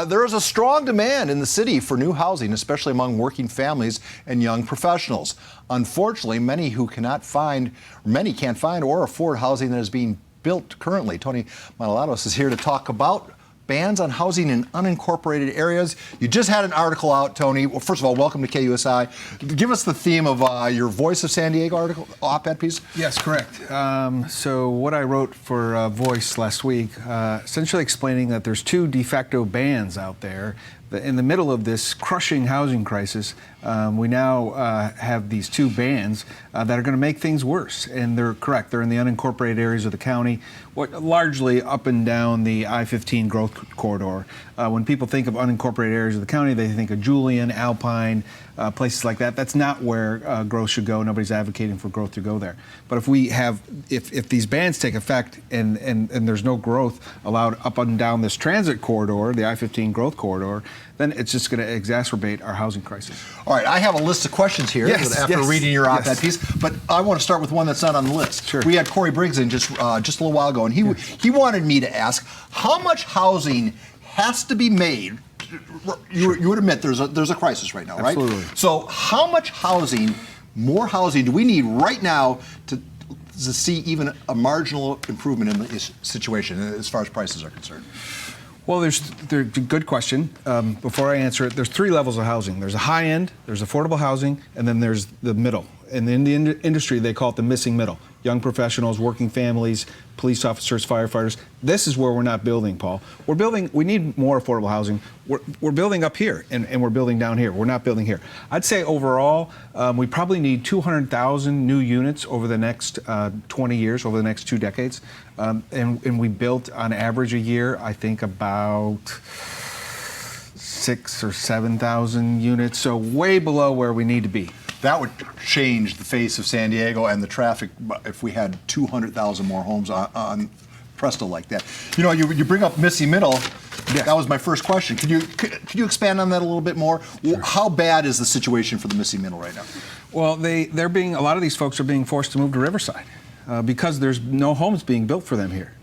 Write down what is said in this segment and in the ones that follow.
There is a strong demand in the city for new housing, especially among working families and young professionals. Unfortunately, many can't find or afford housing that is being built currently. Tony Manolatos is here to talk about bans on housing in unincorporated areas. You just had an article out, Tony. Well, first of all, welcome to KUSI. Give us the theme of your Voice of San Diego article, op-ed piece. Yes, correct. So what I wrote for Voice last week, essentially explaining that there's two de facto bans out there. In the middle of this crushing housing crisis, we now have these two bans that are going to make things worse. And they're correct. They're in the unincorporated areas of the county, largely up and down the I-15 growth corridor. When people think of unincorporated areas of the county, they think of Julian, Alpine, places like that. That's not where growth should go. Nobody's advocating for growth to go there. But if these bans take effect and there's no growth allowed up and down this transit corridor, the I-15 growth corridor, then it's just going to exacerbate our housing crisis. All right, I have a list of questions here after reading your op-ed piece, but I want to start with one that's not on the list. Sure. We had Corey Briggs in just a little while ago, and he wanted me to ask how much housing has to be made. You would admit there's a crisis right now, right? Absolutely. So how much housing, more housing, do we need right now to see even a marginal improvement in the situation as far as prices are concerned? Well, there's a good question. Before I answer it, there's three levels of housing. There's a high end, there's affordable housing, and then there's the middle. And in the industry, they call it the missing middle. Young professionals, working families, police officers, firefighters. This is where we're not building, Paul. We need more affordable housing. We're building up here, and we're building down here. We're not building here. I'd say overall, we probably need 200,000 new units over the next 20 years, over the next 2 decades. And we built on average a year, I think about 6,000 or 7,000 units, so way below where we need to be. That would change the face of San Diego and the traffic if we had 200,000 more homes on Presto like that. You know, you bring up Missy Middle. Yes. That was my first question. Could you expand on that a little bit more? Sure. How bad is the situation for the Missy Middle right now? Well, a lot of these folks are being forced to move to Riverside because there's no homes being built for them here.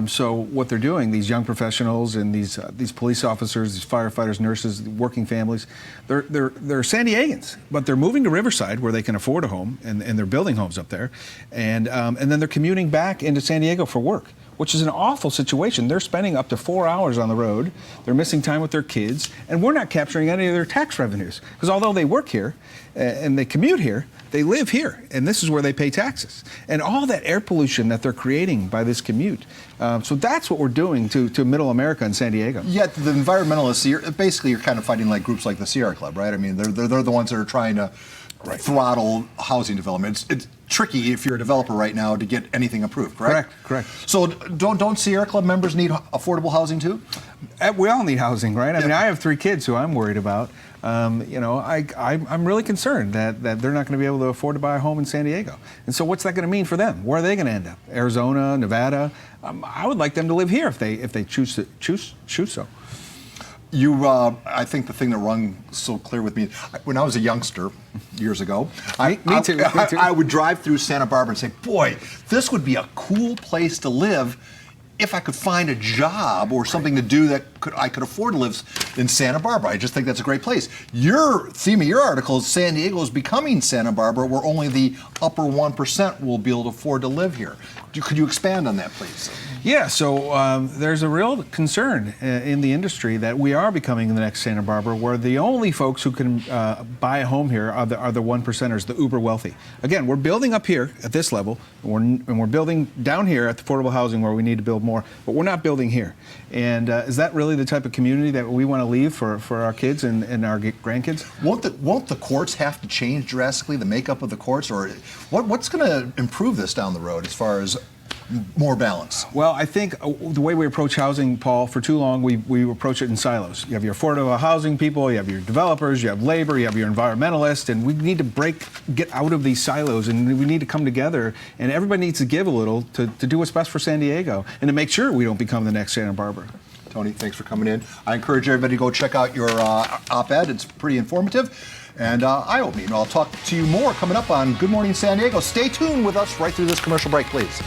So what they're doing, these young professionals and these police officers, these firefighters, nurses, working families, they're San Diegans, but they're moving to Riverside where they can afford a home, and they're building homes up there, and then they're commuting back into San Diego for work, which is an awful situation. They're spending up to 4 hours on the road. They're missing time with their kids, and we're not capturing any of their tax revenues because although they work here and they commute here, they live here, and this is where they pay taxes. And all that air pollution that they're creating by this commute. So that's what we're doing to Middle America and San Diego. Yet the environmentalists, you're kind of fighting like groups like the Sierra Club, right? I mean, they're the ones that are trying to throttle housing development. It's tricky if you're a developer right now to get anything approved, correct? Correct. So don't Sierra Club members need affordable housing too? We all need housing, right? I mean, I have 3 kids who I'm worried about. I'm really concerned that they're not going to be able to afford to buy a home in San Diego. And so what's that going to mean for them? Where are they going to end up? Arizona, Nevada? I would like them to live here if they choose so. I think the thing that rung so clear with me, when I was a youngster years ago, me too. I would drive through Santa Barbara and say, boy, this would be a cool place to live if I could find a job or something to do that I could afford to live in Santa Barbara. I just think that's a great place. Your theme of your article is San Diego is becoming Santa Barbara, where only the upper 1% will be able to afford to live here. Could you expand on that, please? Yeah, so there's a real concern in the industry that we are becoming the next Santa Barbara, where the only folks who can buy a home here are the 1%ers, the uber wealthy. Again, we're building up here at this level, and we're building down here at the affordable housing where we need to build more, but we're not building here. And is that really the type of community that we want to leave for our kids and our grandkids? Won't the courts have to change drastically, the makeup of the courts, or what's going to improve this down the road as far as more balance? Well, I think the way we approach housing, Paul, for too long, we approach it in silos. You have your affordable housing people, you have your developers, you have labor, you have your environmentalists, and we need to get out of these silos, and we need to come together, and everybody needs to give a little to do what's best for San Diego and to make sure we don't become the next Santa Barbara. Tony, thanks for coming in. I encourage everybody to go check out your op-ed. It's pretty informative and eye-opening. I'll talk to you more coming up on Good Morning San Diego. Stay tuned with us right through this commercial break, please.